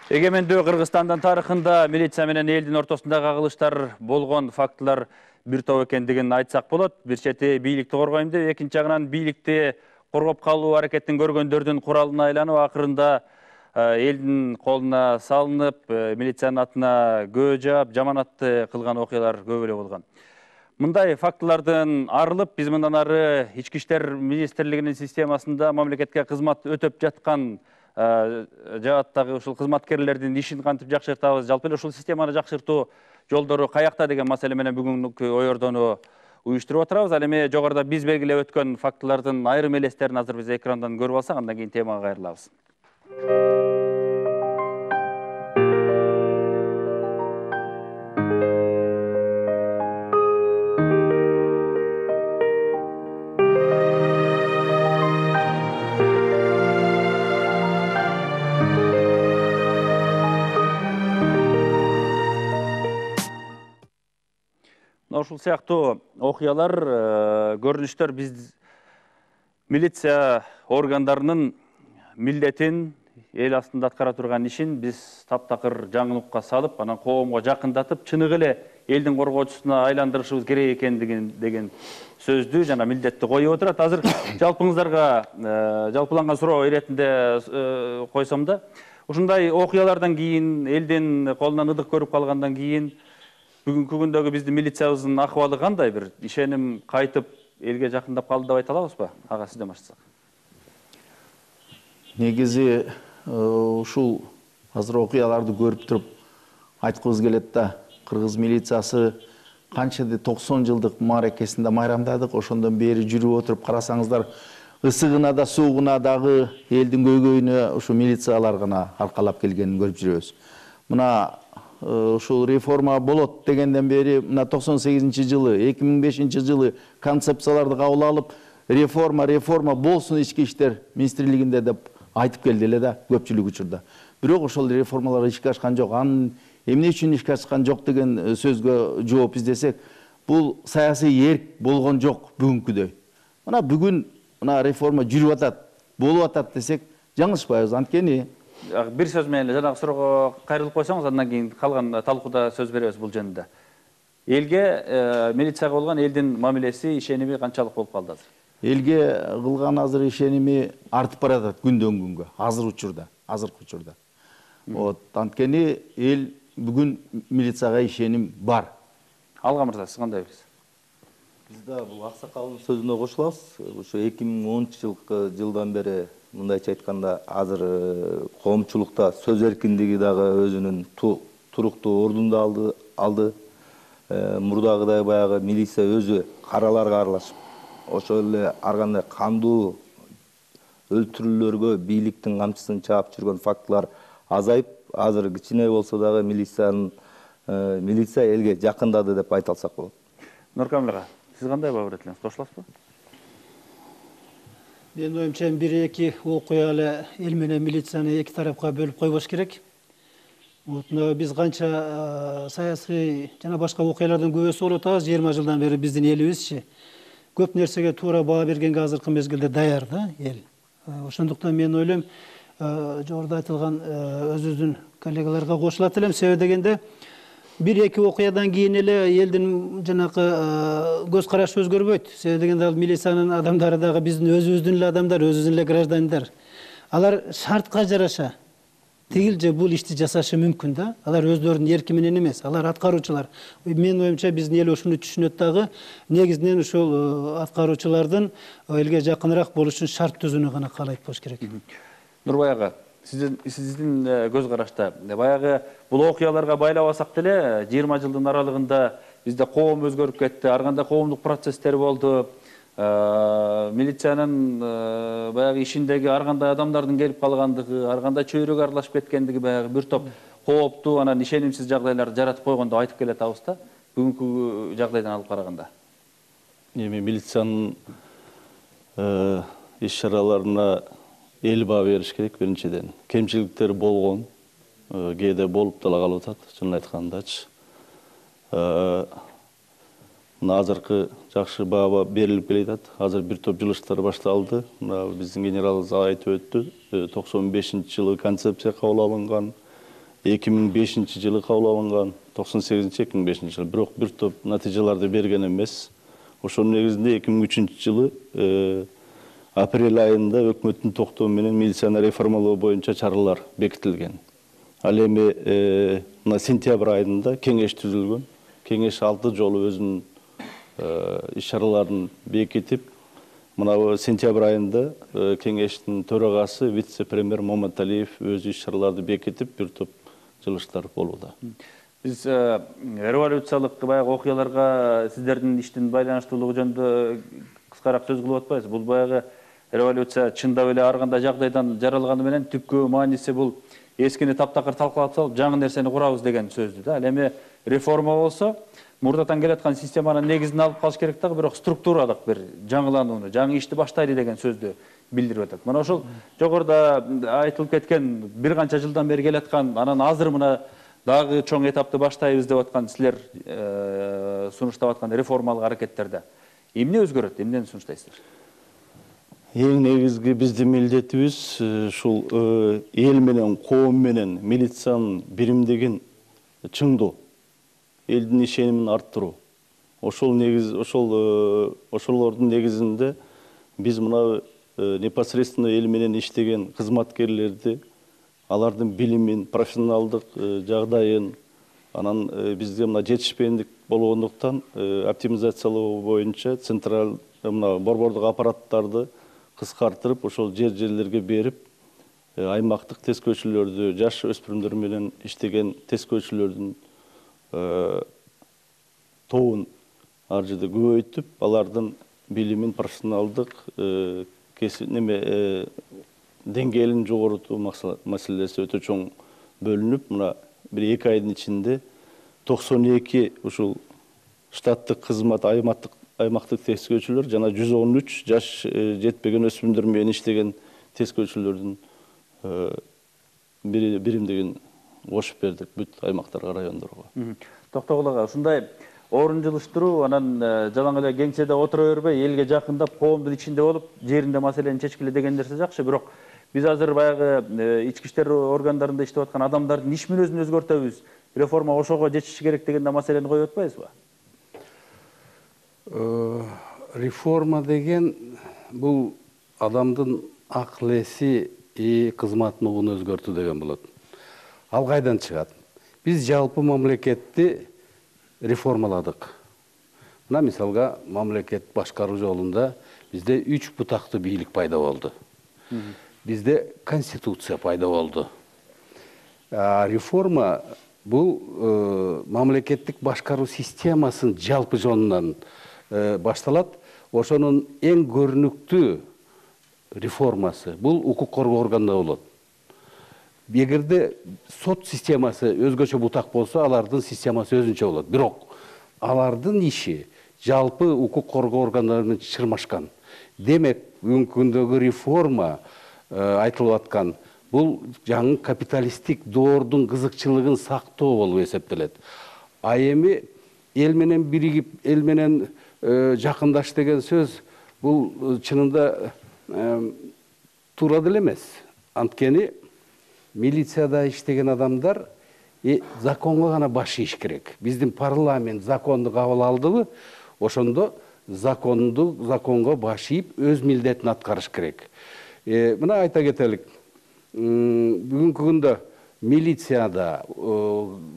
Егемендүү Кыргызстандын тарыхында милиция менен элдин ортосундагы кагылыштар болгон фактылар бир топ экендигин айтсак болот. Бир чети бийликти коргойм деп, экинчи жагынан бийликти коргоп калуу аракетин көргөндөрдүн куралына айланып, акырында элдин колуна салынып, милициянын атына көө жаап, жаманатты кылган окуялар көп эле болгон. Мындай фактылардан арылып, биз мындан ары Ички иштер министрлигинин системасында мамлекетке кызмат өтөп жаткан жааттагы ушул кызматкерлердин ишин кантип жакшыртабыз, жалпы эле ушул системаны жакшыртуу жолдору каякта деген маселе менен бүгүнкү ой ордону уюштуруп атабыз. Ал эми жогоруда биз белгилеп өткөн фактылардын айрым элестерин азыр биз экрандан көрүп алсак, андан кийин темага кайрылабыз. Ушул сыяктуу окуялар, көрүнүштөр биз милиция органдарынын милдетин, эл астында аткара турган ишин биз таптакыр жаңылыкка салып, анан коомго жакындатып, чыныгы эле элдин коргоочусуна айландырышыбыз керек экендигин деген сөздү жана милдетти коюп отурат. Азыр жалпыңыздарга жалпыланган суроо иретинде койсом да, ушундай окуялардан кийин, элдин колунан ыдык көрүп калгандан кийин бүгүнкү күндөгү биздин милициябыздын акыбалы кандай? Бир ишеним кайтып элге жакындап калды деп айта алабызбы? Ага, сизден баштасак. Негизи ушул азыр окуяларды көрүп туруп айткыбыз келет да, кыргыз милициясы канча 90 жылдык мааракесинде майрамдадык, ошондон бери жүрүп отуруп карасаңыздар, ысыгына да, суугуна дагы элдин көйгөйүнө ушу милициялар гана аркалап келгенин көрүп жүрөбүз. Мына ушул реформа болот дегенден бери, мына 98-жылы, 2005 жылы концепцияларды кабыл алып, реформа болсун ички иштер министрлигинде деп айтып келди эле да көпчүлүк учурда. Бирок ошол реформалар ишке ашкан жок. Анын эмне үчүн ишке ашкан жок деген сөзгө жооп издесек, бул саясий эрк болгон жок бүгүнкүдөй. Мына бүгүн мына реформа жүрүп атат, болуп атат десек, жаңылышпайбыз. Анткени бир сөз менен жанагы суроого кайрылып койсоңуз, андан кийин калган талкууда сөз беребиз бул жөнүндө. Элге милицияга болгон элдин мамилеси, ишеними канчалык болуп калды азыр? Элге кылган азыр ишеними артып баратат күндөн күнгө, азыркы учурда. Анткени эл бүгүн милицияга ишеним бар. Алга мырза, сиз кандай ойлойсуз? Биз да бул аксакалдын сөзүнө кошулабыз. Ошо 2010-жылдан бери мындайча айтканда азыр коомчулукта сөз эркиндиги дагы өзүнүн туруктуу ордунду алды. Мурдагыдай баягы милиция өзү караларга аралашып, ошол эле ар кандай кандуу өлтүрүүлөргө бийликтин камчысын чаап жүргөн фактылар азайып, азыр кичине болсо дагы милиция элге жакындады деп айта алсак болот. Нуркамил ага, сиз кандай бабыр этилеңиз? Кошуласызбы? Менин оюмча бир-эки окуя эле эл менен милицияны эки тарапка бөлүп койбош керек. Биз канча саясий жана башка окуялардан көбөсү болуп атабыз. 20 жылдан бери биздин элибизчи көп нерсеге туура баа бергенге азыркы мезгилде даяр да эл. Ошондуктан мен ойлойм, жогоруда айтылган өзүбүздүн коллегаларга кошулат элем. Себеби дегенде бир-эки окуядан кийин эле элдин жанакы көз карашы өзгөрбөйт. Себеби дегенде ал милициянын адамдары дагы биздин өзүбүздүн эле адамдар, өзүбүздүн эле граждандар. Алар шартка жараша тигил же бул ишти жасашы мүмкүн да. Алар өздөрүнүн эрки менен эмес, алар аткаруучулар. Менин оюмча биздин эл ушуну түшүнөт дагы, негизинен ушул аткаруучулардын элге жакыныраак болуш үчүн шарт түзүүнү гана каалайт болуш керек. Нурбай ага, сиздин көз карашта баягы бул окуяларга байлабасак деле 20 жылдын аралыгында бизде коом өзгөрүп кетти, ар кандай коомдук процесстер болду. Милициянын баягы ишиндеги ар кандай адамдардын келип калгандыгы, ар кандай чөйрөгө аралашып кеткендиги баягы бир топ кооптуу, анан ишенимсиз жагдайларды жаратып койгондо айтып келатабыз да, бүгүнкү жагдайдан алып караганда. Эми милициянын иш-чараларына эл баа бериш керек биринчиден. Кемчиликтер болгон, кээде болуп дала калып атат, чынын айткандачы. Азыркы жакшы баа берилип келет. Азыр бир топ жылыштар башталды. Биздин генералыбыз айтып өттү. 95-жылы концепция кабыл алынган. 2005 жылы кабыл алынган, 98-2005 жылы. Бирок бир топ натыйжаларды берген эмес. Ошонун негизинде 2003 жылы апрель айында өкмөттүн токтому менен милицияны реформалоо боюнча чаралар бекитилген. Ал эми мына сентябрь айында кеңеш түзүлгөн. Кеңеш 6 жолу өзүнүн иш-чараларын бекитип, мына сентябрь айында кеңештин төрагасы вице-премьер Моматалиев өз иш-чараларды бекитип, бир топ жылыштар болууда. Биз революциялык баягы окуяларга сиздердин иштин байланыштуулугу жөнүндө кыскараак сөз кылып атпайсыз? Бул баягы революция чындап эле ар кандай жагдайдан жаралганы менен түпкү мааниси бул эскини таптакыр талкалап салып, жаңы нерсени курабыз деген сөздү да. Ал эми реформа болсо, мурдатан келаткан системанын негизин алып калыш керек дагы, бирок структуралык бир жаңыланууну, жаңы ишти баштайлы деген сөздү билдирип атат. Мына ошол жогоруда айтылып кеткен бир канча жылдан бери келаткан, анан азыр мына дагы чоң этапты баштайбыз деп аткан силер сунуштап аткан реформалык аракеттерде эмне өзгөрөт, эмнени сунуштайсыздар? Эң негизги биздин милдетибиз ушул эл менен, коом менен милициянын биримдигин чыңдоо, элдин ишенимин арттыруу. Ошолордун негизинде биз мына непосредственно эл менен иштеген кызматкерлерди, алардын билимин, профессионалдык жагдайын, анан бизде мына жетишпендик болгондуктан оптимизациялоо боюнча централь мына борбордук аппараттарды кыскартырып, ошол жерлерге берип, аймактык тескөөчүлөрдү, жаш өспүрүмдөр менен иштеген тескөөчүлөрдүн тобун ар жерде көбөйтүп, алардын билимин, профессионалдык деңгээлин жогорутуу маселеси өтө чоң бөлүнүп, мына бир 2 айдын ичинде 92 ушул штаттык кызмат аймактык тескөөчүлөр жана 113 жаш жетпеген өспүрүмдөр менен иштеген тескөөчүлөрдүн биримдигин кошуп бердик бүт аймактарга, райондорго. Токтогул ага, ушундай орун жылыштыруу, анан жалаң эле кеңседе отура бербей, элге жакындап, коомдун ичинде болуп, жеринде маселени чечкиле деген нерсе жакшы, бирок биз азыр баягы ички иштер органдарында иштеп аткан адамдардын иш мүнөзүн өзгөртөбүз, реформа ошого жетиши керек деген маселени коюп атпайсызбы? Реформа деген бул адамдын акыл эси кызматын угун өзгөртүү деген болот. Ал кайдан чыгат? Биз жалпы мамлекетти реформаладык. Мына мисалга мамлекет башкаруу жолунда бизде 3 бутактуу бийлик пайда болду. Бизде конституция пайда болду. Реформа бул мамлекеттик башкаруу системасын жалпы жонунан башталат. Ошонун эң көрүнүктүү реформасы бул укук коргоо органында болот. Эгерде сот системасы өзгөчө бутак болсо, алардын системасы өзүнчө болот. Бирок алардын иши жалпы укук коргоо органдарынын чырмашкан. Демек, бүгүнкү күндөгү реформа айтылып аткан бул жаңы капиталисттик доордун кызыкчылыгын сактоо болуп эсептелет. А эми эл менен биригип, эл менен жакындаш деген сөз бул чынында туура деле эмес. Анткени милицияда иштеген адамдар законго гана баш ийиш керек. Биздин парламент законду кабыл алдыбы, ошондо законго баш ийип өз милдетин аткарыш керек. Мына айта кетелик. Бүгүнкү күндө милицияда,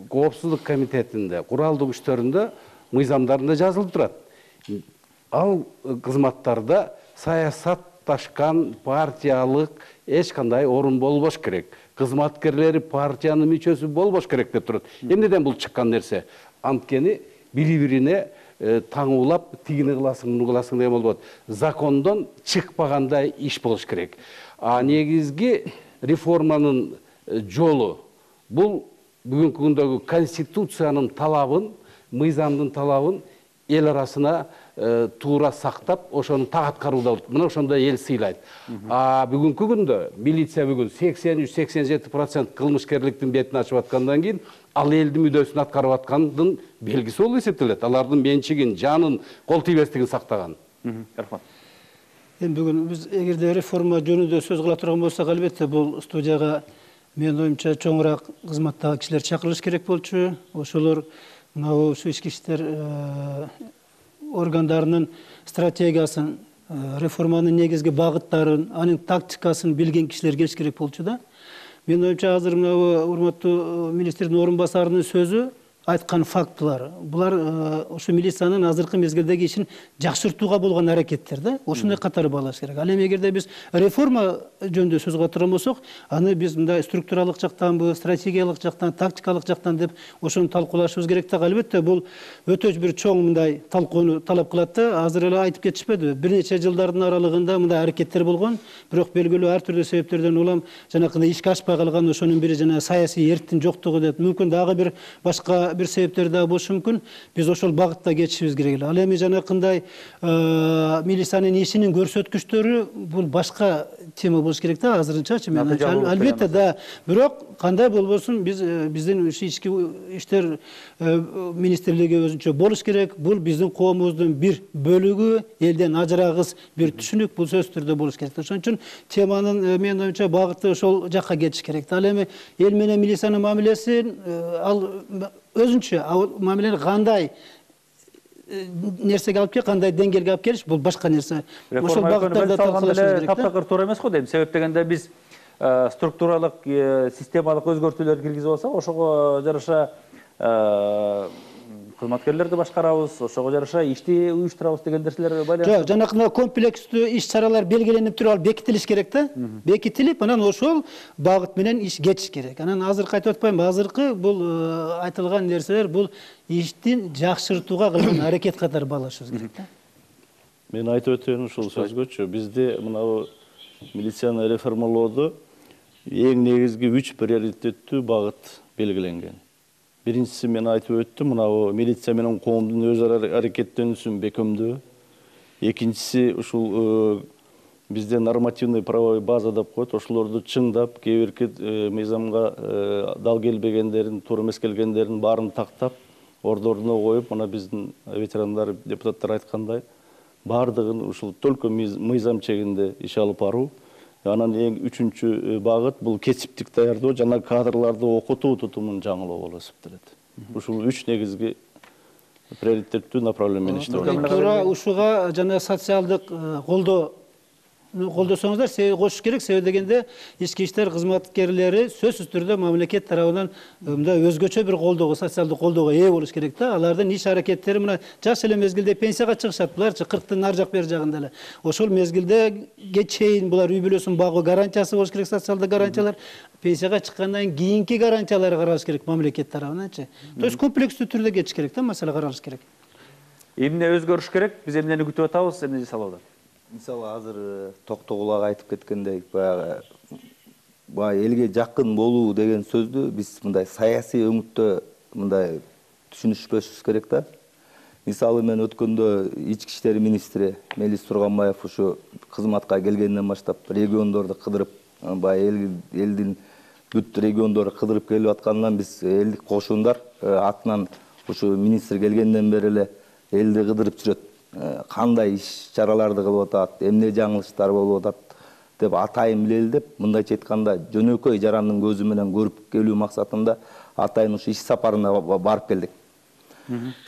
коопсуздук комитетинде, куралдык күчтөрүндө мыйзамдарында жазылып турат. Ал кызматтарда саясатташкан партиялык эч кандай орун болбош керек. Кызматкерлери партиянын мүчөсү болбош керек деп турат. Эмнеден бул чыккан нерсе? Анткени бири-бирине таңуулап, тигини кыласың, муну кыласың деген болбойт. Закондон чыкпагандай иш болуш керек. А негизги реформанын жолу бул бүгүнкү күндөгү конституциянын талабын, мыйзамдын талабын эл арасына туура сактап, ошону так аткарууда болот. Мына ошондо эл сыйлайт. А бүгүнкү күндө милиция бүгүн 83-87% кылмышкерликтин бетин ачып аткандан кийин ал элдин мүддөсүн аткарып аткандын белгиси болуп эсептелет. Алардын менчигин, жанын, кол тийбестигин сактаган. Рахмат. Бүгүн биз эгерде реформа жөнүндө сөз кыла турган болсок, албетте бул студияга Мен оюмча чоңураак кызматтагы кишилер чакырылыш керек болчу. Ошолор мына ушу ички иштер органдарынын стратегиясын, реформанын негизги багыттарын, анын тактикасын билген кишилер келиш керек болчу да. Мен оюмча азыр мына урматтуу министрдин орун басарынын сөзү айткан фактылар. Булар ошо милициянын азыркы мезгилдеги ишин жакшыртууга болгон аракеттер да. Ошондой катары баалаш керек. Ал эми эгерде биз реформа жөнүндө сөз кылып болсок, аны биз мындай структуралык жактанбы, стратегиялык жактан, тактикалык жактан деп ошону талкуулашыбыз керек да. Албетте бул өтө бир чоң мындай талкууну талап кылат да. Азыр эле айтып кетишпедиби? Бир нече жылдардын аралыгында мындай аракеттер болгон, бирок белгилүү ар түрдүү себептерден улам жанакындай ишке ашпай калган ошонун бири жана саясий эрктин жоктугу деп, мүмкүн дагы бир башка бир себептер да болушу мүмкүн. Биз ошол багытта кетишибиз керек эле. Ал эми жанакындай милициянын ишинин көрсөткүчтөрү бул башка тема болуш керек да азырынчачы. Мен албетте да, бирок кандай болбосун биздин ички иштер министрлиги өзүнчө болуш керек. Бул биздин коомубуздун бир бөлүгү, элден ажырагыс бир түшүнүк бул сөзсүз түрдө болуш керек. Ошон үчүн теманын менин оюмча багыты ошол жакка кетиш керек. Ал эми эл менен милициянын мамилесин ал өзүнчө мамилени кандай нерсеге алып келип, кандай деңгээлге алып келиш, бул башка нерсе. Ошол багыттарда талкуулашыбыз керек. Таптакыр туура эмес го дейм. Себеп дегенде биз структуралык, системалык өзгөртүүлөр киргизип алсак, ошого жараша кызматкерлерди башкарабыз, ошого жараша ишти уюштурабыз деген нерселер байланыштуу. Жок, жанакындай комплекстүү иш-чаралар белгиленип туруп, ал бекитилиш керек да. Бекитилип, анан ошол багыт менен иш кетиш керек. Анан азыркы айтып атпаймынбы, азыркы бул айтылган нерселер бул иштин жакшыртууга кылган аракет катары баалашыбыз керек да. Мен айтып өтөйүн ушул сөзгөчү. Бизде мына милицияны реформалоодо эң негизги 3 приоритеттүү багыт белгиленген. Биринчиси мен айтып өттүм, мына милиция менен коомдун өз ара аракеттенүүсүн бекемдөө. Экинчиси ушул бизде нормативный правовой база деп коет, ошолорду чыңдап, кээ бирки мыйзамга дал келбегендерин, туура эмес келгендерин баарын тактап, ордоруна коюп, мына биздин ветерандар, депутаттар айткандай, баардыгын ушул только мыйзам чегинде иш алып баруу. Анан эң үчүнчү багыт бул кесиптик даярдоо жана кадрларды окутуу тутумун жаңылоо болуп эсептелет. Ушул 3 негизги приоритеттүү направление менен иштеп. Туура ушуга жана социалдык колдосоңуздар себеп кошуш керек. Себеп дегенде ички иштер кызматкерлери сөзсүз түрдө мамлекет тарабынан мындай өзгөчө бир колдоого, социалдык колдоого ээ болуш керек да. Алардын иш аракеттери мына жаш эле мезгилде пенсияга чыгышат. Буларчы 40-тын ар жак бер жагында эле. Ошол мезгилде чейин булар үй бүлөсүн багуу гарантиясы болуш керек, социалдык гарантиялар. Пенсияга чыккандан кийинки гарантиялары каралыш керек мамлекет тарабынан. То есть комплекстүү түрдө кетиш керек да, маселе каралыш керек. Эмне өзгөрүш керек? Биз эмнени күтүп атабыз, эмне жасалабы? Мисалы азыр Токтогулак айтып кеткендей, баягы элге жакын болуу деген сөздү биз мындай саясий өңүттө мындай түшүнүшпөшүбүз керек да. Мисалы мен өткөндө ички иштер министри Мелис Турганбаев ушу кызматка келгенден баштап региондорду кыдырып, баягы элдин бүт региондорду кыдырып келип аткандан биз элдик кошундар атынан ушу министр келгенден бери эле элди кыдырып жүрөт. Кандай иш чараларды кылып атат, эмне жаңылыштар болуп атат деп атайын билели деп, мындайча айтканда жөнөкөй жарандын көзү менен көрүп келүү максатында атайын ушу иш сапарына барып келдик.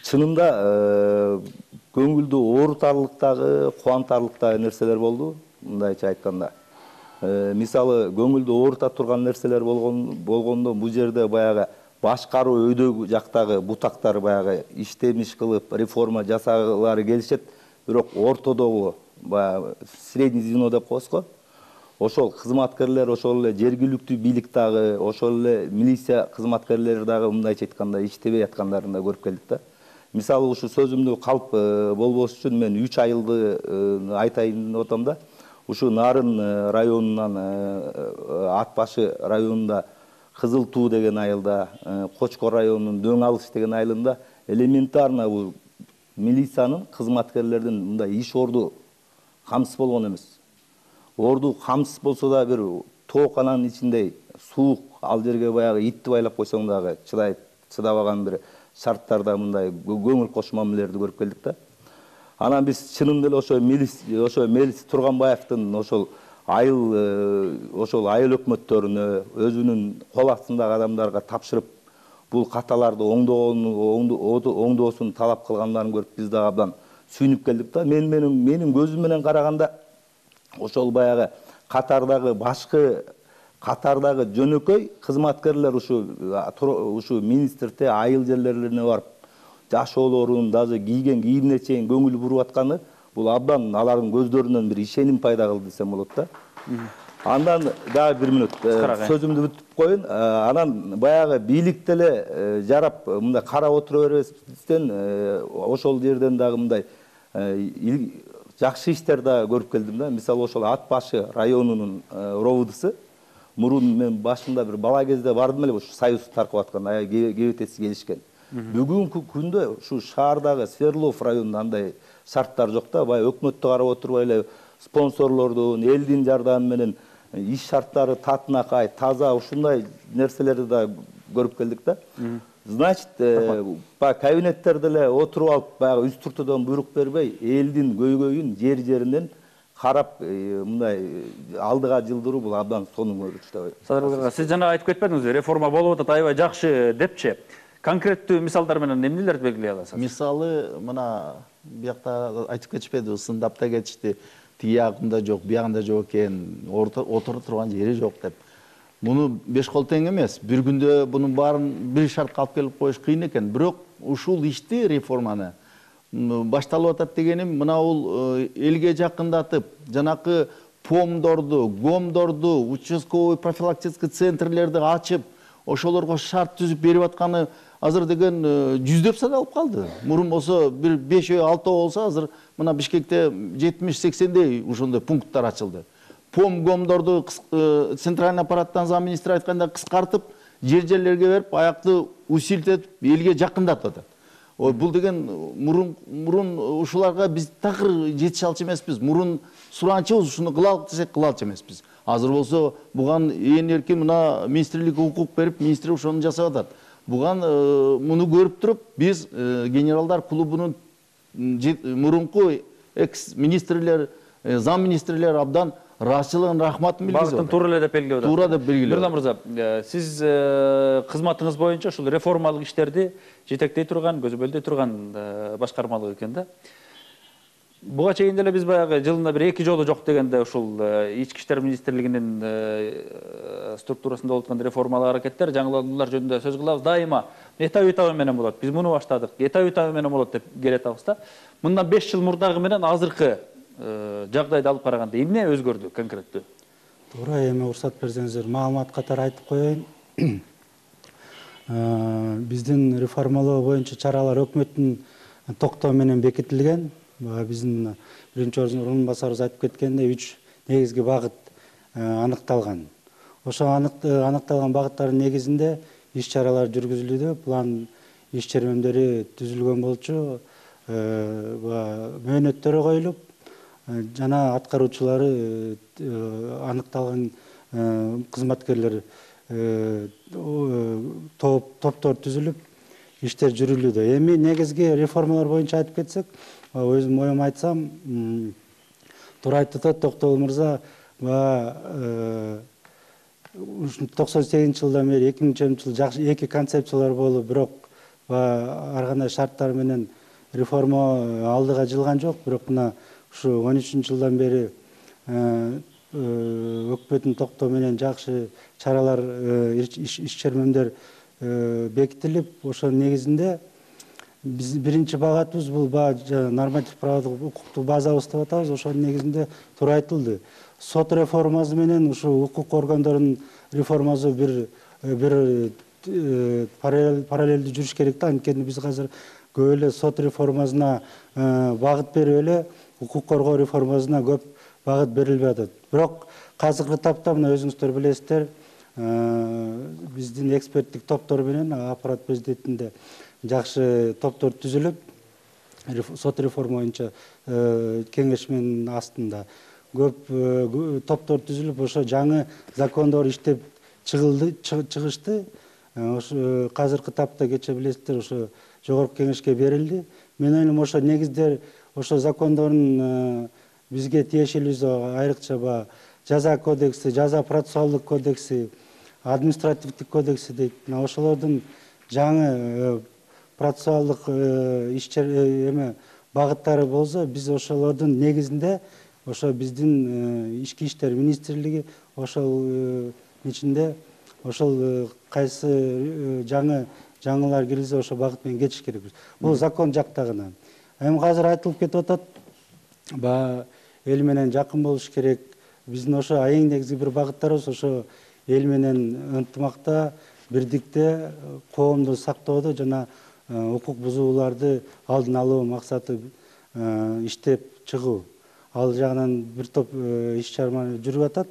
Чынында көңүлдү оорутарлыктагы, кубантарлыктагы нерселер болду, мындайча айтканда. Мисалы көңүлдү оорута турган нерселер болгондо бул жерде баягы башкаруу өйдө жактагы бутактар баягы иштемиш кылып реформа жасагалары келишет, бирок ортодогу баягы средний звено деп коебуз го. Ошол кызматкерлер, ошол эле жергиликтүү бийлик дагы, ошол эле милиция кызматкерлери дагы мындайча айтканда иштебей аткандарын да көрүп келдик да. Мисалы ушу сөзүмдү калп болбош үчүн мен 3 айылды айтайын деп атам да. Ушу Нарын районунан Ат башы районунда Кызыл Туу деген айылда, Кочкор районунун Дөң Алыш деген айылында элементарно бул милициянын кызматкерлердин мындай иш орду камсыз болгон эмес. Орду камсыз болсо да бир тоокананын ичиндей суук, ал жерге баягы итти байлап койсоң дагы чыдабаган бир шарттарда мындай көңүл кош мамилелерди көрүп келдик да. Анан биз чынында эле ошо Мелис Турганбаевдин ошол ошол айыл өкмөттөрүнө өзүнүн кол астындагы адамдарга тапшырып бул каталарды оңдоосун талап кылгандарын көрүп биз дагы абдан сүйүнүп келдик да. Менин көзүм менен караганда ошол баягы катардагы жөнөкөй кызматкерлер ушу министрте айыл жерлерине барып жашоолорун даже кийген кийимине чейин көңүл буруп атканы бул абдан алардын көздөрүнөн бир ишеним пайда кылды десем болот да. Андан дагы 1 мүнөт сөзүмдү бүтүп коеюн. Анан баягы бийлик деле жарап мындай карап отура беребезден ошол жерден дагы мындай жакшы иштер да көрүп келдим да. Мисалы ошол Ат башы районунун РОВДсы мурун мен башында бир бала кезде бардым эле, ушу союз таркап аткан, кебетеси келишкен. Бүгүнкү күндө ушу шаардагы Сверлов районунда андай шарттар жок да. Баягы өкмөттү карап отурбай эле спонсорлордун, элдин жардамы менен иш шарттары татынакай, таза ушундай нерселерди да көрүп келдик да. Значит, баягы кабинеттерде эле отуруп алып, баягы үз туртудан буйрук бербей, элдин көйгөйүн жер-жеринен карап, мындай алдыга жылдыруу бул абдан сонун көрүнүш деп ойлойм. Садырбек ага, сиз жана айтып кетпедиңизби, реформа болуп атат, аябай жакшы депчи. Конкреттүү мисалдар менен эмнелерди белгилей аласыз? Мисалы, мына биякта айтып кетишпеди, сындап да кетишти. Тиги жагында жок, биягында жок экен, отура турган жери жок деп. Муну 5 кол тең эмес. Бир күндө бунун баарын бир шартка алып келип коюш кыйын экен. Бирок ушул ишти, реформаны башталып атат дегеним, мына бул элге жакындатып, жанакы помдорду, гомдорду, участковый профилактический центрлерди ачып, ошолорго шарт түзүп берип атканы азыр деген жүздөп саналып калды. Мурун болсо бир 5-6 болсо, азыр мына Бишкекте 70-80дей ошондой пункттар ачылды. Гомдорду центральный аппараттан замминистр айтканда кыскартып, жер-жерлерге берип, аякты усилтетип, элге жакындатып атат. Бул деген мурун ушуларга биз такыр жетише алчу эмеспиз. Мурун суранчыбыз ушуну кылалык десек кылалчу эмеспиз. Азыр болсо буган эркин мына министрлик укук берип, министр ошону жасап атат. Буган муну көрүп туруп, биз генералдар клубунун мурунку экс-министрлер, замминистрлер абдан ыраазычылыгын, рахматын билдирет. Багытын туура эле деп белгилеп атат. Туура деп белгилеп. Нурлан мырза, сиз кызматыңыз боюнча ушул реформалык иштерди жетектей турган, көзөмөлдөй турган башкармалык экен да. Буга чейин деле биз баягы жылына бир 2 жолу жок дегенде ушул Ички иштер министрлигинин структурасында болуп аткан реформалык аракеттер, жаңылануулар жөнүндө сөз кылабыз. Дайыма этап менен болот. Биз муну баштадык, этап менен болот деп келатабыз да. Мындан 5 жыл мурдагы менен азыркы жагдайды алып караганда эмне өзгөрдү конкреттүү? Туура, эми уруксат берсеңиздер, маалымат катары айтып коеюн. Биздин реформалоо боюнча чаралар өкмөттүн токтоо менен бекитилген. Биздин биринчи орун басарыбыз айтып кеткендей 3 негизги багыт аныкталган. Ошо аныкталган багыттардын негизинде иш чаралар жүргүзүлүүдө, план иш чаралары түзүлгөн болчу, мөөнөттөрү коюлуп, жана аткаруучулары аныкталган кызматкерлер топтор түзүлүп, иштер жүрүлүүдө. Эми негизги реформалар боюнча айтып кетсек, өзүм оюм айтсам, туура айтып атат Токтогул мырза, 98 жылдан бери 2000 жыл жакшы эки концепциялар болуп, бирок ар кандай шарттар менен реформа алдыга жылган жок. Бирок мына ушу 13 жылдан бери өкмөттүн токтоо менен жакшы чаралар, иш чармендер бекитилип, ошонун негизинде биз биринчи багатыбыз бул норматив правдык укуктук базабыз деп атабыз. Ошонун негизинде туура айтылды. Сот реформасы менен ушу укук органдорунун реформасы бир параллелдүү жүрүш керек да. Анткени биз азыр көп эле сот реформасына багыт берип эле укук коргоо реформасына көп багыт берилбей атат. Бирок азыркы тапта мына өзүңүздөр билесиздер, биздин эксперттик топтор менен аппарат президентинде жакшы топтор түзүлүп, сот реформа боюнча кеңешменин астында көп топтор түзүлүп, ошо жаңы закондор иштеп чыгышты. Ошо азыркы тапта кече билесиздер, ошо жогорку кеңешке берилди. Мен ойлойм, ошо негиздер, ошо закондордун бизге тиешелүүсү айрыкча жаза кодекси, жаза процессуалдык кодекси, административдик кодекси дейт. Мына ошолордун жаңы процессуалдык эме багыттары болсо, биз ошолордун негизинде ошо биздин ички иштер министрлиги ошол ичинде ошол кайсы жаңылар кирилсе ошол багыт менен кетиш керекпиз. Бул закон жактагынан. Эми азыр айтылып кетип атат, баягы эл менен жакын болуш керек. Биздин ошо эң негизги бир багыттарыбыз ошо эл менен ынтымакта, бирдикте коомду сактоодо жана укук бузууларды алдын алуу максаты иштеп чыгуу. Ал жагынан бир топ иш-чаралар жүрүп атат.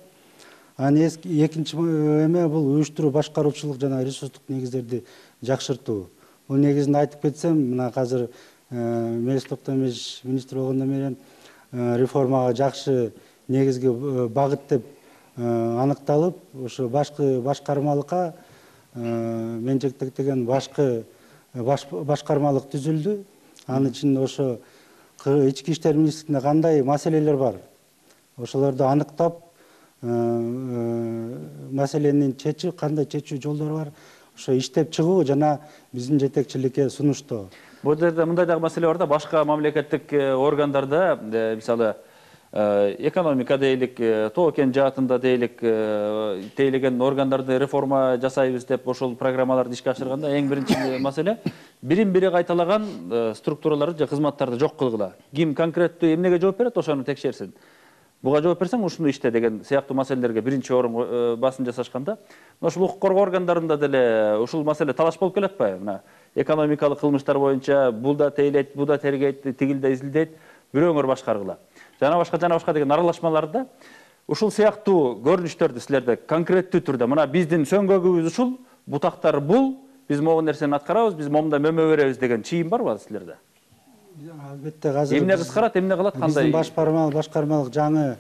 Анан экинчи эме бул уюштуруу, башкаруучулук жана ресурстук негиздерди жакшыртуу. Бул негизинде айтып кетсем, мына азыр Мелис Токтомиш министр болгондон менен реформага жакшы негизги багыт деп аныкталып, ошо башкармалыкка менчектектеген башкармалык түзүлдү. Анын ичинде ошо ички иштер министрлигинде кандай маселелер бар, ошолорду аныктап, маселени кандай чечүү жолдору бар, ошо иштеп чыгуу жана биздин жетекчиликке сунуштоо. Бул жерде мындай дагы маселе бар да, башка мамлекеттик органдарда, мисалы экономика дейлик, тоо кен жаатында дейлик, тейлеген органдарды реформа жасайбыз деп ошол программаларды ишке ашырганда эң биринчи маселе бирин-бири кайталаган структураларды же кызматтарды жок кылгыла. Ким конкреттүү эмнеге жооп берет, ошону текшерсин. Буга жооп берсең ушуну иште деген сыяктуу маселелерге биринчи орун басым жасашканда, ошол укук коргоо органдарында деле ушул маселе талаш болуп келет атпайбы? Мына экономикалык кылмыштар боюнча бул да тейлейт, бул да тергейт, тигил да изилдейт, бирөөңөр башкаргыла. Жана башка деген аралашмаларда ушул сыяктуу көрүнүштөрдү силерде конкреттүү түрдө, мына биздин сөңгөгүбүз ушул, бутактар бул, биз могу нерсени аткарабыз, биз момундай мөмө беребиз деген чийим барбы силерде? Албетте, азыр эмне кыскарат, эмне кылат, кандай? Биздин башкармалык жаңы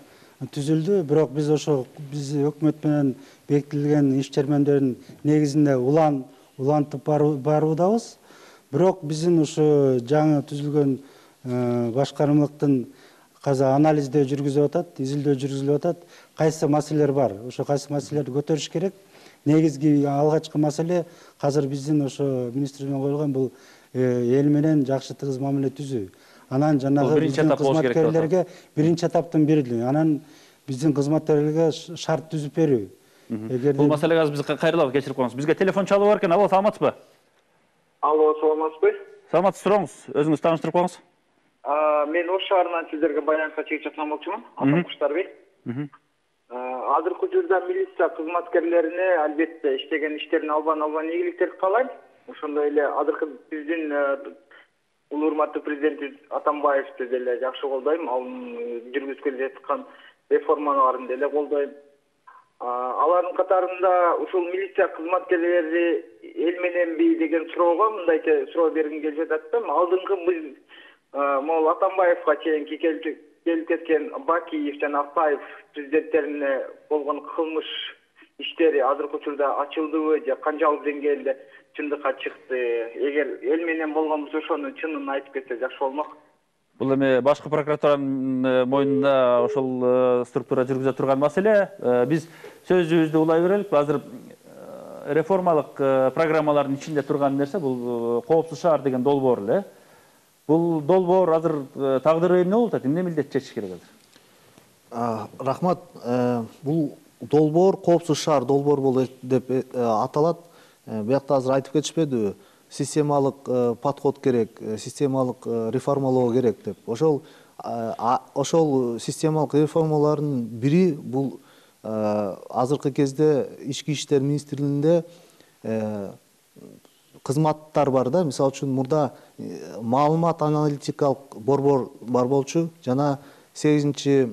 түзүлдү, бирок биз ошо өкмөт менен бекитилген иш-чармандардын негизинде улантып баруудабыз. Бирок биздин ошо жаңы түзүлгөн башкармалыктын казыр анализдөө жүргүзүп атат, изилдөө жүргүзүлүп атат. Кайсы маселелер бар, ошо кайсы маселелерди көтөрүш керек. Негизги алгачкы маселе азыр биздин ошо министрлик менен коюлган бул эл менен жакшы тыгыз мамиле түзүү. Анан жанагы биздин кызматкерлерге биринчи этаптын бири, анан биздин кызматкерлерге шарт түзүп берүү. Бул маселеге азыр биз кайрылабы, кечирип коюңуз. Бизге телефон чалып бар экен. Алло, саламатсызбы? Алло, саламатсызбы? Саламатсыз, туруңуз. Өзүңүз тааныштырып коюңуз. Мен Ош шаарынан сиздерге баянга чыгып жаткан болчумун. Атам Куштарбек. Азыркы учурда милиция кызматкерлерине албетте иштеген иштерин албан ийгиликтерди каалайм. Ошондой эле азыркы биздин улуу урматтуу президент Атамбаевди деле жакшы колдойм. Анын жүргүзүп жаткан реформаларын деле колдойм. Алардын катарында ушул милиция кызматкерлери эл мененби деген суроого мындайча суроо бергим келип жатат да. Алдыңкы биз могул Атамбаевга чейинки келип кеткен Бакиев жана Акаев президенттерине болгон кылмыш иштери азыркы учурда ачылдыбы же канчалык деңгээлде чындыкка чыкты? Эгер эл менен болгонбуз ошону чынын айтып кетсе жакшы болмок. Бул эми башкы прокуратуранын мойнунда ошол структура жүргүзө турган маселе. Биз сөзүбүздү улай берелик. Азыр реформалык программалардын ичинде турган нерсе бул коопсуз шаар деген долбоор эле. Бул долбоор азыр тагдыры эмне болуп атат? Эмне милдет чечиш керек азыр? Рахмат. Бул долбоор коопсуз шаар долбоор болот деп аталат. Буякта азыр айтып кетишпедиби? Системалык подход керек, системалык реформалоо керек деп. Ошол системалык реформалардын бири бул азыркы кезде ички иштер министрлигинде кызматтар бар да. Мисалы үчүн мурда маалымат аналитикалык борбор бар болчу, жана 8-чи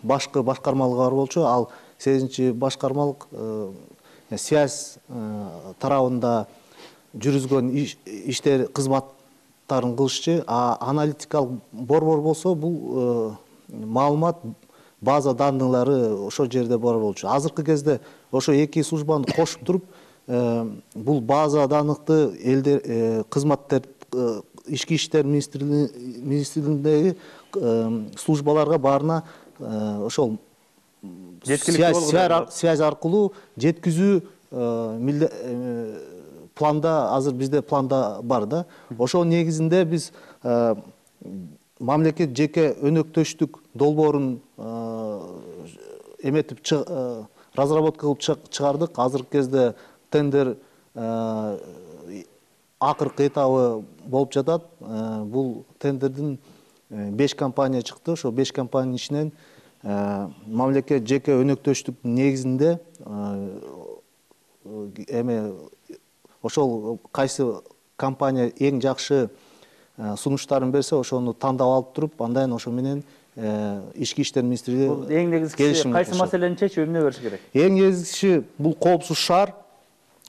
башкы башкармалык бар болчу. Ал 8-чи башкармалык связь тарабында жүргүзгөн иштер кызматтарын кылышчу. Аналитикалык борбор болсо бул маалымат база данныйлары ошол жерде бар болчу. Азыркы кезде ошо эки службаны кошуп туруп бул база даныкты элдер кызматтар ички иштер министрлигиндеги службаларга баарына ошол связь аркылуу жеткизүү планда азыр бизде планда бар да. Ошол негизинде биз мамлекет жеке өнөктөштүк долбоорун эметип разработка кылып чыгардык. Азыркы кезде тендер акыркы этабы болуп жатат. Бул тендердин 5 компания чыкты. Ошо 5 компаниянын ичинен мамлекет жеке өнөктөштүк негизинде ошол кайсы компания эң жакшы сунуштарын берсе, ошону тандап алып туруп, андан ошо менен ички иштер министрлиги бул эң негизгиси кайсы маселени чечип эмне бериш керек? Эң негизгиси бул коопсуз шаар.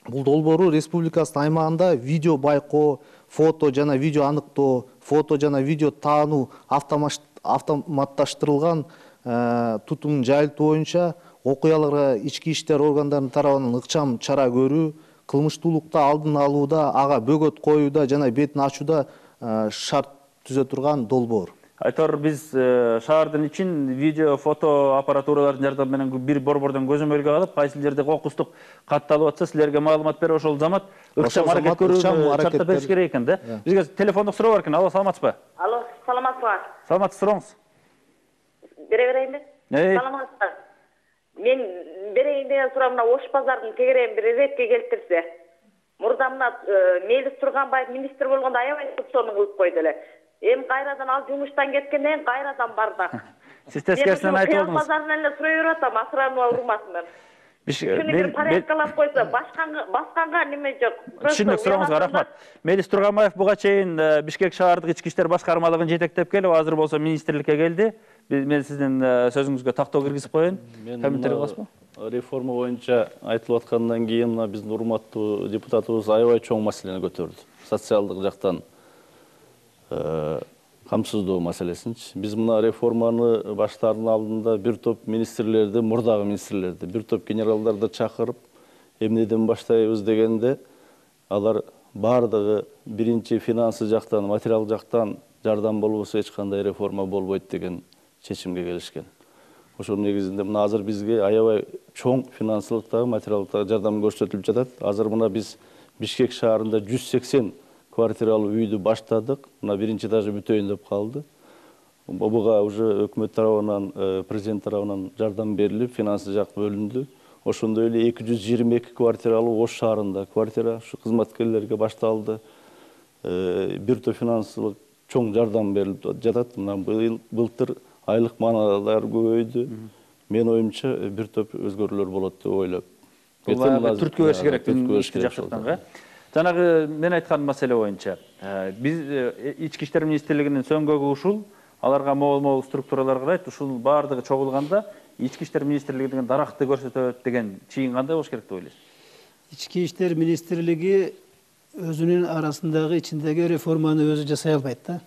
Бул долбоору республикасынын аймагында видео байкоо, фото жана видео аныктоо, фото жана видео таануу автоматташтырылган тутум жайылтуу боюнча окуяларга ички иштер органдарынын тарабынан ыкчам чара көрүү, кылмыштуулукта алдын алууда, ага бөгөт коюуда жана бетин ачууда шарт түзө турган долбоор. Айтор, биз шаардын ичин видео, фото аппаратуралардын жардамы менен бир борбордон көзөмөлгө алып, кайсы жерде кокустук катталып атса, силерге маалымат берип, ошол замат ыкчам аракет көрүүнү чарта бериш керек экен да. Бизге телефондук суроо бар экен. Алло, саламатсызбы? Алло, саламатсызбы? Саламатсыз, суроңуз. Бере берейинби? Саламатсызбы? Мен берейин деген суроомуна Ош базардын тегерегин бир иретке келтирсе. Мурда мына Мелис Турганбаев министр болгондо аябай көп сомун кылып койду эле. Эми кайрадан ал жумуштан кеткенден кийин кайрадан барды. Сиз тескерисинен айтып болдуңуз. Базарынан эле сурай берип атам, асырануу урматынан. Бир порядкалап койсо, басканга неме жок. Түшүндүк, сурооңузга рахмат. Мелис Турганбаев буга чейин Бишкек шаардык ички иштер башкармалыгын жетектеп келип, азыр болсо министрликке келди. Мен сиздин сөзүңүзгө тактоо киргизип коеюн. Комментарий кыласызбы? Реформа боюнча айтылып аткандан кийин мына биздин урматтуу депутатыбыз аябай чоң маселени көтөрдү. Социалдык жактан камсыздоо маселесинчи. Биз мына реформаны баштаардын алдында бир топ министрлерди, мурдагы министрлерди, бир топ генералдарды чакырып, эмнеден баштайбыз дегенде, алар бардыгы биринчи финансы жактан, материал жактан жардам болбосо эч кандай реформа болбойт деген чечимге келишкен. Ошол негизинде мына азыр бизге аябай чоң финансылыктагы, материалдык жардам көрсөтүлүп жатат. Азыр мына биз Бишкек шаарында 180 квартиралуу үйдү баштадык. Мына биринчи этажы бүтөйүн деп калды. Буга уже өкмөт тарабынан, президент тарабынан жардам берилип, финансы жак бөлүндү. Ошондой эле 222 квартиралуу Ош шаарында квартира ушу кызматкерлерге башталды. Бир топ финансылык чоң жардам берилип жатат. Мына былтыр айлык маналар көбөйдү. Мен оюмча бир топ өзгөрүүлөр болот деп ойлоп. Түрткү бериш керек, жакшыртганга. Жанагы мен айткан маселе боюнча, биз ички иштер министрлигинин сөңгөгү ушул, аларга могул структуралар карайт, ушул баардыгы чогулганда ички иштер министрлиги деген даракты көрсөтөт деген чыйын кандай болуш керек деп ойлойсуз? Ички иштер министрлиги өзүнүн арасындагы ичиндеги реформаны өзү жасай албайт да.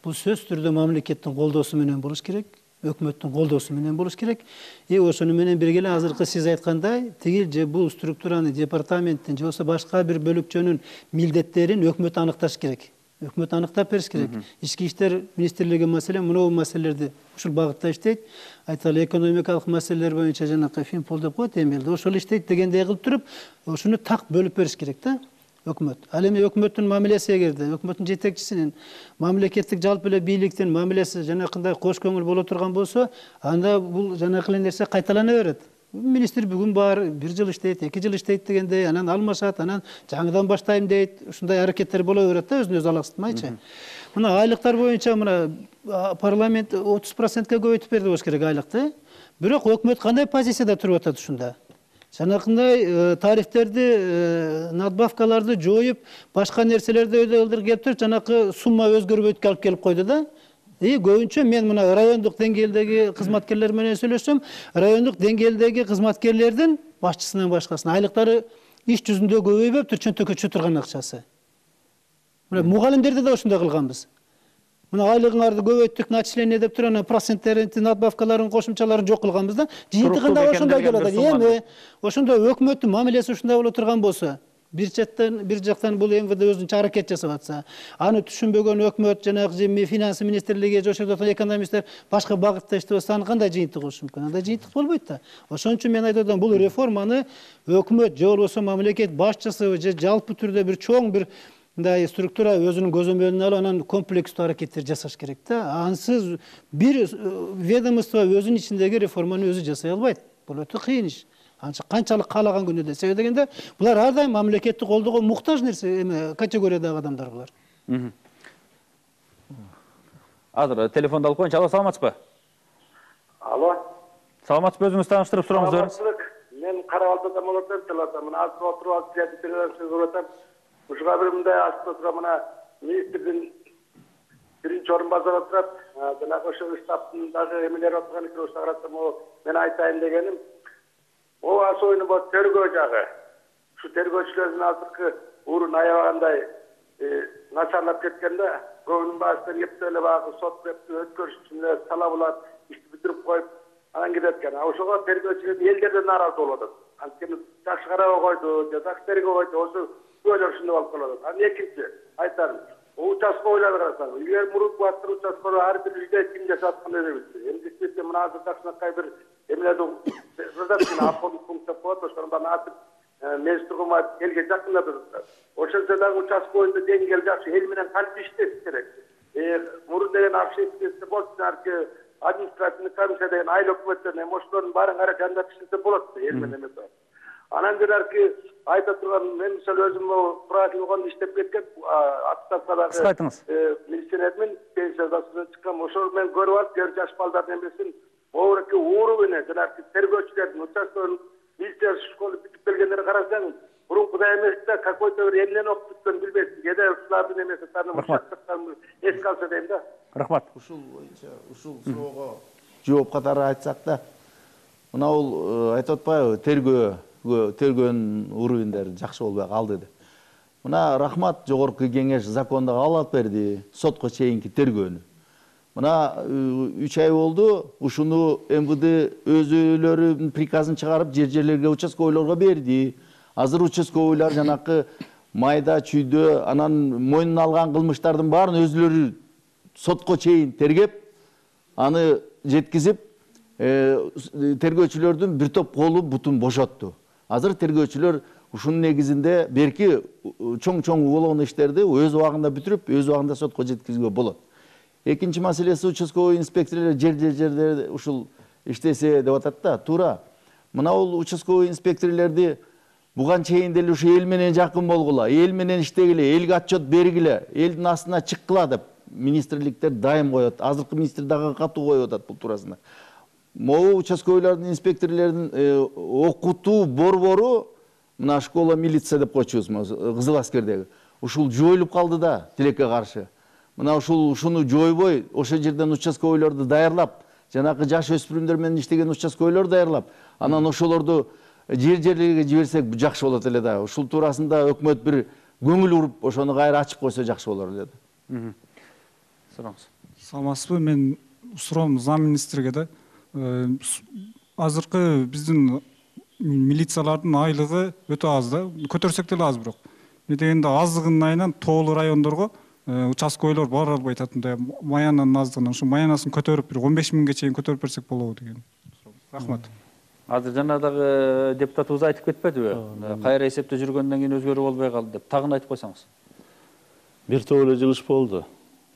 Бул сөз түрдө мамлекеттин колдоосу менен болуш керек, өкмөттүн колдоосу менен болуш керек. Ошону менен бирге эле азыркы сиз айткандай, тигил же бул структураны департаменттин же болбосо башка бир бөлүкчөнүн милдеттерин өкмөт аныкташ керек. Өкмөт аныктап бериш керек. Ички иштер министрлиги маселе мынау маселелерди ушул багытта иштейт. Айталы экономикалык маселелер боюнча жанакы Финпол деп коет эмелде. Ошол иштейт дегендей кылып туруп, ошону так бөлүп бериш керек да. Өкмөт. Ал эми өкмөттүн мамилеси эгерде, өкмөттүн жетекчисинин, мамлекеттик жалпы эле бийликтин мамилеси жанакындай кош көңүл боло турган болсо, анда бул жанакы нерсе кайталана берет. Министр бүгүн бар, 1 жыл иштейт, 2 жыл иштейт дегендей, анан алмашат, анан жаңыдан баштайм дейт. Ушундай аракеттер боло берет да, өзүн өзү алаксытмайчы. Мына айлыктар боюнча мына парламент 30%ке көбөйтүп берди болуш керек айлыкты. Бирок өкмөт кандай позицияда туруп атат ушунда? Жанакындай тарифтерди, надбавкаларды жоюп, башка нерселерди өйдөлдүр келтирип, жанакы сумма өзгөрбөйткө алып келип койду да. Көбүнчө мен мына райондук деңгээлдеги кызматкерлер менен сүйлөшсөм, райондук деңгээлдеги кызматкерлердин башчысынан башкасына айлыктары иш жүзүндө көбөйбөп, чөнтөккө түшүп турган акчасы. Мына мугалимдерди да ошондой кылганбыз. Мына айлыгыңарды көбөйттүк, начисление деп туруп, анан проценттерин, надбавкаларын, кошумчаларын жок кылганбыз да. Жыйынтыгында ошондой келет. Эми ошондой өкмөттүн мамилеси ушундай боло турган болсо, бир жактан бул МВД өзүнчө аракет жасап атса, аны түшүнбөгөн өкмөт, жанагы финанс министрлиги, жошордо экономисттер башка багытта иштеп атса, аны кандай жыйынтык болушу мүмкүн? Андай жыйынтык болбойт да. Ошон үчүн мен айтып атам, бул реформаны өкмөт же болбосо мамлекет башчысы же жалпы түрдө бир чоң бир мындай структура өзүнүн көзөмөлүнө алып, анан комплекстүү аракеттер жасаш керек да. Ансыз бир ведомство өзүнүн ичиндеги реформаны өзү жасай албайт. Бул өтө кыйын иш. Канчалык каалаган күнүдө. Себеби дегенде, булар ар дайым мамлекеттик колдоого муктаж нерсе, категориядагы адамдар булар. Азыр телефонду алып коеюнчу. Алло, саламатсызбы? Алло. Саламатсызбы, өзүңүз тааныштырып сураңыз. Мен Карабалтадан болуп атам. Мына азыр отуруп алып сөзүп атам. Ушуга бир мындай ачып отурам, мына министрдин биринчи орун базар отурат. Жанагы ошо штабтын дагы эмелери отурган экен, ошого карасам, мен айтайын дегеним, особенно вот тергөө жагы. Ушу тергөөчүлөрдүн азыркы урун аябагандай начарлап кеткенде, көбүнүн баасы эптеп эле баягы сот өткөрүш үчүн эле талабылар ишти бүтүрүп коюп, анан кетет экен. Ошого тергөөчүлөр элдерден нааразы болуп атат. Анткени жакшы карабай койду, же жакшы тергөө койду, ошо күбөлөр ушундай болуп калат. Анан экинчи айтарым, участковыйларды карасаң, эгер мурут баштыр участковый ар бир үйдө ким жашап аткан элебиз. Эмгектесе мына азыр такшынакай бир эмелерди задачаны аппондук пункт деп коет, ошонун баарын ачып мезгил тургумай элге жакындатат. Ошончо дагы участковыйда деңгэл жакшы, эл менен кантип иштеш керек. Мурун деген общественности болчу, аркы административный комиссия деген айыл өкмөттөрүн, ошолордун баарын карап жандап иштесе болот, эл менен эмес. Анан кийин айта турган, мен мисалы өзүм профиль болгондо иштеп кеткен, Атыктагы милиционермин, пенсиядан чыккан, ошол мен көрүп алып, жаш балдардын эмесин оореке ууру менен жанагы тергөөчүлөрдүн, участковый милиция школу бүтүп келгендерин карасаң, мурункудай эмес да, какой-то бир эмнени окуп бүткөн билбейсиң. Кээде ушулардын эмеси таарынан эске алса дейм да. Рахмат. Ушул боюнча, ушул суроого жооп катары айтсак да, мына бул айтып атпайбы, тергөөнүн уровендери жакшы болбой калды деп. Мына Рахмат жогорку кеңеш закондо кабыл алып берди, сотко чейинки тергөөнү. Мына 3 ай болду, ушуну МВД өзүлөрүнүн приказын чыгарып, жерлерге участковыйларга берди. Азыр участковыйлар жанакы майда чүйдө анан мойнуна алган кылмыштардын баарын өзүлөрү сотко чейин тергеп, аны жеткизип, тергөөчүлөрдүн бир топ колу бутун бошотту. Азыр тергөөчүлөр ушунун негизинде берки чоң уголовный иштерди өз убагында бүтүрүп, өз убагында сотко жеткизүүгө болот. Экинчи маселеси, участковый инспекторлор жерде ушул иштесе деп атат да, туура. Мына бул участковый инспекторлорду буга чейин деле ушу эл менен жакын болгула, эл менен иштегиле, элге отчет бергиле, элдин астына чыккыла деп министрликтер дайым коет. Азыркы министр дагы катуу коюп атат бул туурасында. Могу участковыйлардын, инспекторлордун окутуу борбору, мына школа милиция деп койчубуз, Кызыл аскердеги. Ушул жоюлуп калды да, тилекке каршы. Мына ушуну жойбой, ошол жерден участковыйларды даярлап, жанакы жаш өспүрүмдөр менен иштеген участковыйлар даярлап, анан ошолорду жерлерге жиберсек жакшы болот эле да. Ушул туурасында өкмөт бир көңүл уруп, ошону кайра ачып койсо жакшы болор эле да. Сураңыз. Саламатсызбы, мен суроом зам министрге да. Азыркы биздин милициялардын айлыгы өтө аз да, көтөрсөк деле аз бирок. Эмне дегенде аздыгынын айынан тоолуу райондорго участковыйлар бара албай атат, маянанын аздыгынан. Ушу маянасын көтөрүп, бир 15 миңге чейин көтөрүп берсек болобу деген. Рахмат. Азыр жанагы депутатыбыз айтып кетпедиби? Кайра эсепте жүргөндөн кийин өзгөрүү болбой калды деп. Тагын айтып койсоңуз. Бир топ эле жылыш болду.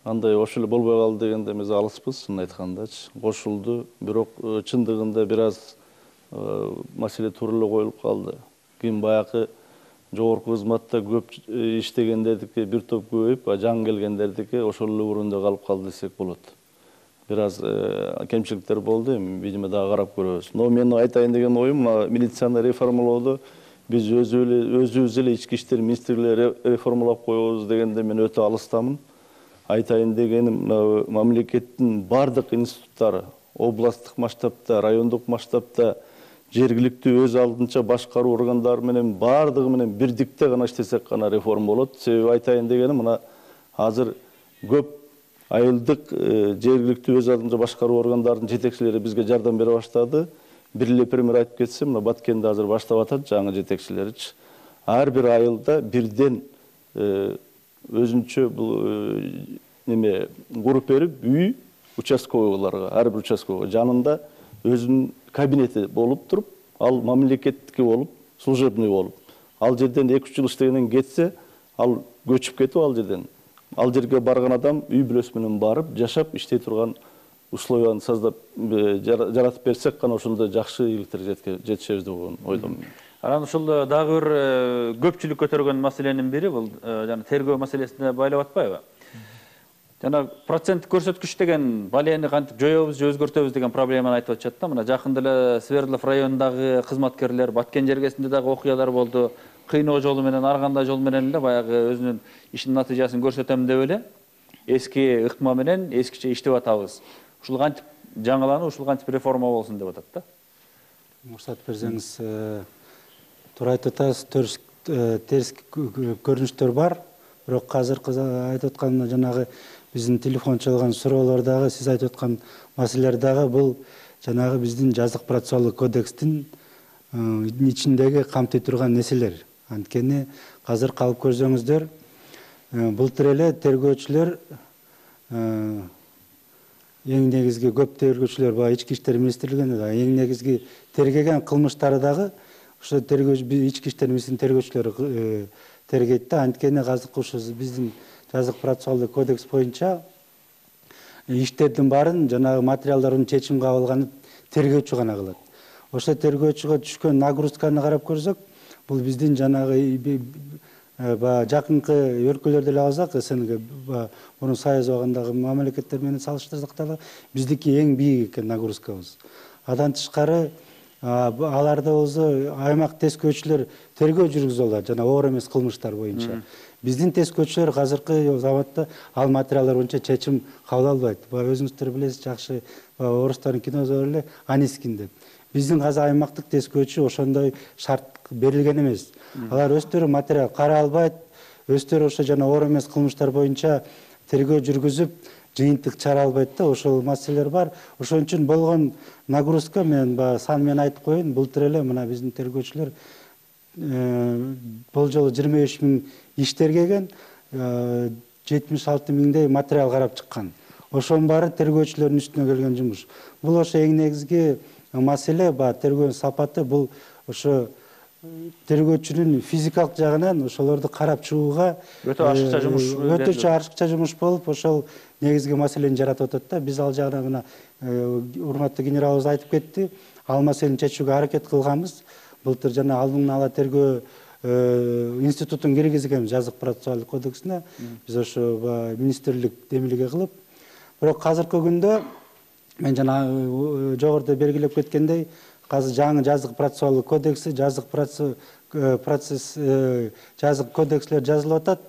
Андай ошол эле болбой калды дегенде эмес алыспыз, шын айткандачы. Кошулду, бирок чындыгында бир аз маселе туура эле коюлуп калды. Кийин баягы жогорку кызматта көп иштегендердики бир топ көбөйүп, жаңы келгендердики ошол эле орунда калып калды десек болот. Бир аз кемчиликтер болду, видимо дагы карап көрөбүз. Но мен айтайын деген оюм, милицияны реформалоодо биз өзүбүз эле ички иштер министрлиги реформалап коебуз дегенде мен өтө алыстамын. Айтайын дегеним, мамлекеттин бардык институттары, областтык масштабта, райондук масштабта, жергиликтүү өз алдынча башкаруу органдары менен бардыгы менен бирдикте гана иштесек гана реформа болот. Себеби айтайын дегеним, мына азыр көп айылдык жергиликтүү өз алдынча башкаруу органдарынын жетекчилери бизге жардам бере баштады. Бир эле пример айтып кетсем, мына Баткенде азыр баштап атат жаңы жетекчилеричи. ар бир айылда бирден өзүнчө бул неме куруп берип үй участковыйларга, ар бир участковый жанында өзүнүн кабинети болуп туруп, ал мамлекеттики болуп, служебный болуп, ал жерден 2-3 жыл иштегенден кетсе, ал көчүп кетип ал жерден. Ал жерге барган адам үй бүлөсү менен барып, жашап, иштей турган условияны создап жаратып берсек гана ошондо жакшы ийгиликтерге жетишебиз деп ойдом. Анан ушул дагы бир көпчүлүк көтөргөн маселенин бири бул жана тергөө маселесине байлап атпайбы? Жана процент көрсөткүч деген балени кантип жоёбуз же өзгөртөбүз деген проблеманы айтып атышат да. Мына жакында эле Свердлов районундагы кызматкерлер Баткен жергесинде дагы окуялар болду. Кыйноо жолу менен, ар кандай жол менен эле баягы өзүнүн ишинин натыйжасын көрсөтөм деп эле эски ыкма менен эскиче иштеп атабыз. Ушул кантип жаңыланып, ушул кантип реформа болсун деп атат да. Уруксат берсеңиз, туура айтып атасыз, терс көрүнүштөр бар. Бирок азыр айтып аткан жанагы биздин телефон чалган суроолордогу, сиз айтып аткан маселелер дагы бул жанагы биздин жазык процессуалдык кодекстин ичиндеги камтый турган нерселер. Анткени азыр калып көрсөңүздөр, былтыр эле тергөөчүлөр эң негизги көп тергөөчүлөр баягы Ички иштер министрлигинде да эң негизги тергеген кылмыштары дагы ошо Ички иштер министрлигинин тергөөчүлөрү тергейт да. Анткени азыр ушу биздин жазык процессуалдык кодекс боюнча иштердин баарын жанагы материалдардын чечим кабыл алганын тергөөчү гана кылат. Ошо тергөөчүгө түшкөн нагрузканы карап көрсөк, бул биздин жанагы жакынкы өлкөлөрдү эле алсак, СНГ мурун Союз убагындагы мамлекеттер менен салыштырсак дагы биздики эң бийик экен нагрузкабыз. Адан тышкары аларда болсо аймак тескөөчүлөр тергөө жүргүзүп алат жана оор эмес кылмыштар боюнча. Биздин тескөөчүлөр азыркы заматта ал материалдар боюнча чечим кабыл албайт. Өзүңүздөр билесиз жакшы, орустардын киносу бар эле Анискин деп. Биздин азыр аймактык тескөөчү ошондой шарт берилген эмес. Алар өздөрү материал карай албайт, өздөрү ошо жана оор эмес кылмыштар боюнча тергөө жүргүзүп, жыйынтык чыгара албайт да, ошол маселелер бар. Ошон үчүн болгон нагрузка мен сан менен айтып коеюн, былтыр эле мына биздин тергөөчүлөр болжолу 23 000 иштер келген, 76 000дей материал карап чыккан. Ошонун баары тергөөчүлөрдүн үстүнө келген жумуш. Бул ошо эң негизги маселе, тергөөнүн сапаты, бул ошо тергөөчүнүн физикалык жагынан ошолорду карап чыгууга өтө ашыкча жумуш. Өтө ашыкча жумуш болуп, ошол негизги маселени жаратып атат да. Биз ал жагынан мына урматтуу генералыбыз айтып кетти. Ал маселени чечүүгө аракет кылганбыз. Былтыр жана алдын ала тергөө институтун киргизгенбиз жазык процессуалдык кодексине. Биз ошо министрлик демилге кылып, бирок азыркы күндө мен жана жогоруда белгилеп кеткендей, азыр жаңы жазык процессуалдык кодекси, жазык кодекслер жазылып атат.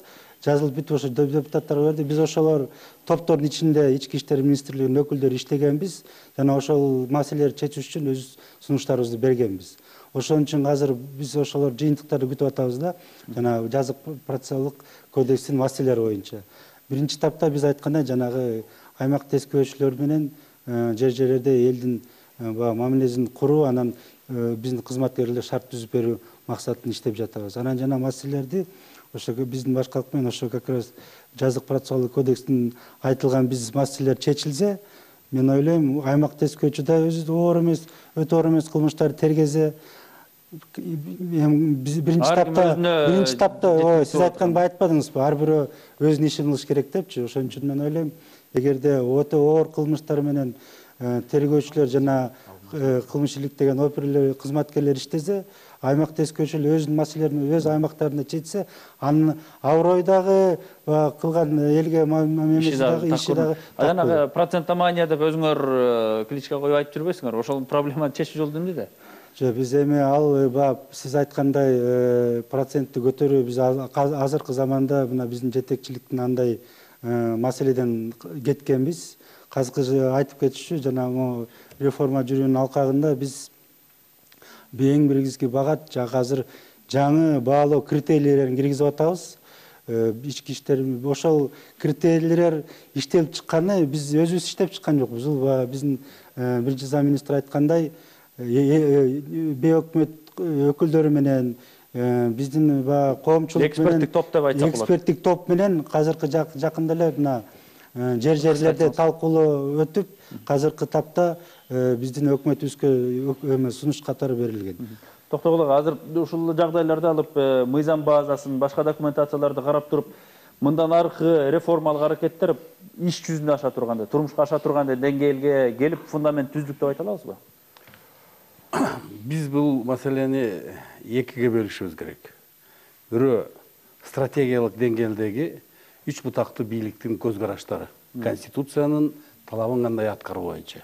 Жазылып бүтүп ошо депутаттарга берди. Биз ошолор топтордун ичинде Ички иштер министрлигинин өкүлдөрү иштегенбиз жана ошол маселелерди чечүү үчүн өз сунуштарыбызды бергенбиз. Ошон үчүн азыр биз ошолор жыйынтыктарды күтүп атабыз да, жана жазык процессуалдык кодекстин маселелери боюнча. Биринчи этапта биз айткандай жанагы аймак тескөөчүлөр менен жер-жерлерде элдин мамилесин куруу, анан биздин кызматкерлерге шарт түзүп берүү максатында иштеп жатабыз. Анан жана маселелерди ошо биздин башкалык менен ошо как раз жазык процессуалдык кодекстин айтылган биз маселелер чечилсе, мен ойлойм, аймак тескөөчү да өзү оор эмес, өтө оор эмес кылмыштарды тергезе, биринчи этапта сиз айтканды айтпадыңызбы, ар бирөө өзүнүн ишин кылыш керек депчи. Ошон үчүн мен ойлойм, эгерде өтө оор кылмыштар менен тергөөчүлөр жана кылмыш иликтеген оперлер, кызматкерлер иштесе, аймак тескөөчүлөр өзүнүн маселелерин өз аймактарында чечсе, анын абройдагы кылган элге мамилеси иши дагы. Жанагы процентомания деп өзүңөр кличка коюп айтып жүрбөйсүңөр? Ошол проблеманы чечүү жолу эмнеде? Жок, биз эми ал сиз айткандай процентти көтөрүү, биз азыркы заманда мына биздин жетекчиликтин андай маселеден кеткенбиз. Азыркы айтып кетишчү, жана реформа жүрүүнүн алкагында биз эң биргизги багат азыр жаңы баалоо критерийлерин киргизип атабыз. Ички иштер ошол критерийлер иштелип чыкканы биз өзүбүз иштеп чыккан жокпуз. Бул биздин биринчи замминистр айткандай, бейөкмөт өкүлдөрү менен биздин коомчулук эксперттик топ деп айтсак болот. Эксперттик топ менен азыркы жакында эле мына жерлерде талкуулоо өтүп, азыркы тапта биздин өкмөтүбүзгө сунуш катары берилген. Токтогул ага, азыр ушул жагдайларды алып, мыйзам базасын, башка документацияларды карап туруп, мындан аркы реформалык аракеттер иш жүзүнө аша турганда, турмушка аша турганда деңгээлге келип, фундамент түздүк деп айта алабызбы? Биз бул маселени экиге бөлүшүбүз керек. Бирөө стратегиялык деңгээлдеги үч бутактуу бийликтин көз караштары, Конституциянын талабын кандай аткаруу боюнча.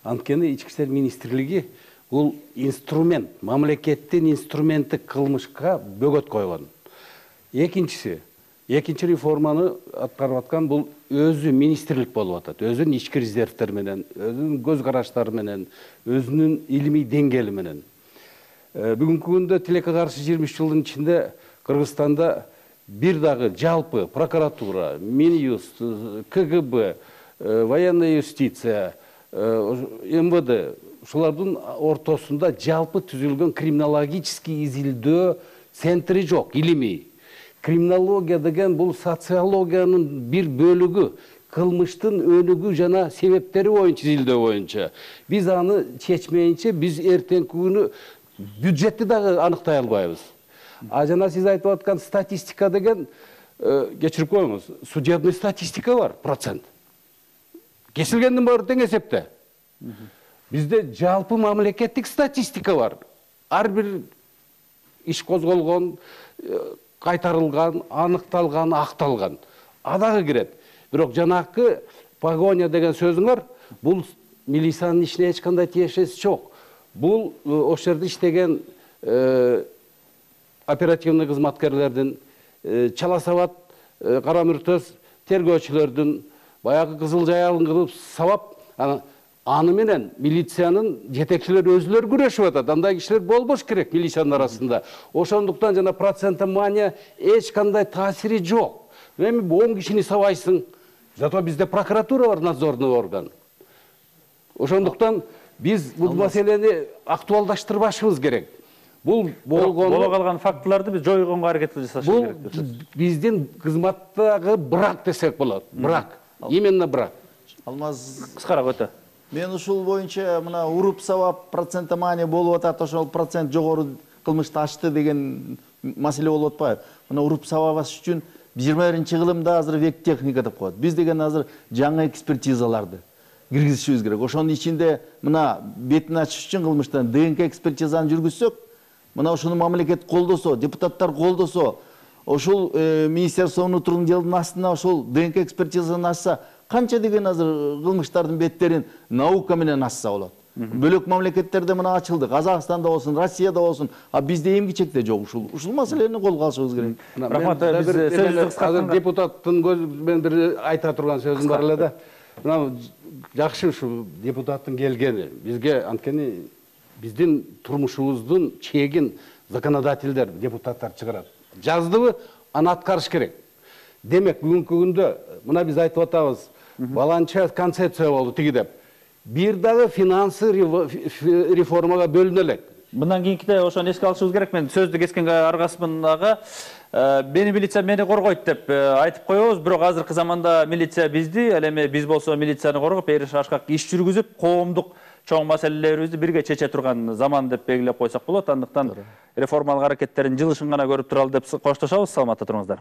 Анткени Ички иштер министрлиги бул инструмент, мамлекеттин инструменттик кылмышка бөгөт койгон. Экинчи реформаны аткарып аткан бул өзү министрлик болуп атат. Өзүнүн ички резервтер менен, өзүнүн көз караштары менен, өзүнүн илимий деңгээли менен. Бүгүнкү күндө тилекке каршы 23 жылдын ичинде Кыргызстанда бир дагы жалпы прокуратура, Минюст, КГБ, военная юстиция, МВД ушулардын ортосунда жалпы түзүлгөн криминологический изилдөө центри жок, илимий. Криминология деген бул социологиянын бир бөлүгү, кылмыштын өнүгүү жана себептери боюнча изилдөө боюнча. Биз аны чечмейинче биз эртеңки күнү бюджетти дагы аныктай албайбыз. Жана сиз айтып аткан статистика деген, кечирип коюңуз, судебный статистика бар, процент. Кесилгендин баары тең эсепте. Бизде жалпы мамлекеттик статистика бар. Ар бир иш козголгон, кайтарылган, аныкталган, акталган. Адагы кирет. Бирок жанакы погоня деген сөзүңөр, бул милициянын ишине эч кандай тиешеси жок. Бул ошол жерде иштеген оперативный кызматкерлердин, чала сабат, кара мүртөз тергөөчүлөрдүн, баягы кызыл жаялын кылып сабап, аны менен милициянын жетекчилери өзүлөрү күрөшүп атат. Андай кишилер болбош керек милициянын арасында. Ошондуктан жана процентомания эч кандай таасири жок. Эми 10 кишини сабайсың. Зато бизде прокуратура бар, надзорный орган. Ошондуктан биз бул маселени актуалдаштырбашыбыз керек. Бул боло калган фактыларды биз жойгонго аракет жасаш керек. Бул биздин кызматтагы брак десек болот. Брак. Именно брак. Алмаз кыскараак өтө. Мен ушул боюнча мына уруп сабап процентомания болуп атат, ошол процент жогору кылмышты ачты деген маселе болуп атпайбы? Мына уруп сабабас үчүн 21-кылымда азыр век техника деп коет. Биз деген азыр жаңы экспертизаларды киргизишибиз керек. Ошонун ичинде мына бетин ачыш үчүн кылмыштан ДНК экспертизаны жүргүзсөк, мына ушуну мамлекет колдосо, депутаттар колдосо, ошол Министерство внутренних делдин астына ошол ДНК экспертизаны ачса, канча деген азыр кылмыштардын беттерин наука менен ачса болот. Бөлөк мамлекеттерде мына ачылды. Казакстанда болсун, Россияда болсун, а бизде эмгичекте чекте жок. Ушул маселени колго алышыбыз керек. Рахмат, азыр депутаттын көзүнөн бир айта турган сөзүм бар эле да. Мына жакшы ушу депутаттын келгени. Бизге анткени биздин турмушубуздун чегин законодательдер, депутаттар чыгарат. Жаздыбы, аны аткарыш керек. Демек, бүгүнкү күндө мына биз айтып атабыз, баланча концепция болду тиги деп. Бир дагы финансы реформага бөлүнө элек. Мындан кийинкиде ошону эске алышыбыз керек. Мен сөздү кескенге аргасымын дагы. Мени милиция мени коргойт деп айтып коебуз, бирок азыркы заманда милиция бизди, ал эми биз болсо милицияны коргоп, эри шашкак иш жүргүзүп, коомдук чоң маселелерибизди бирге чече турган заман деп белгилеп койсок болот. Андыктан реформалык аракеттердин жылышын гана көрүп туралы деп коштошобуз. Саламатта туруңуздар.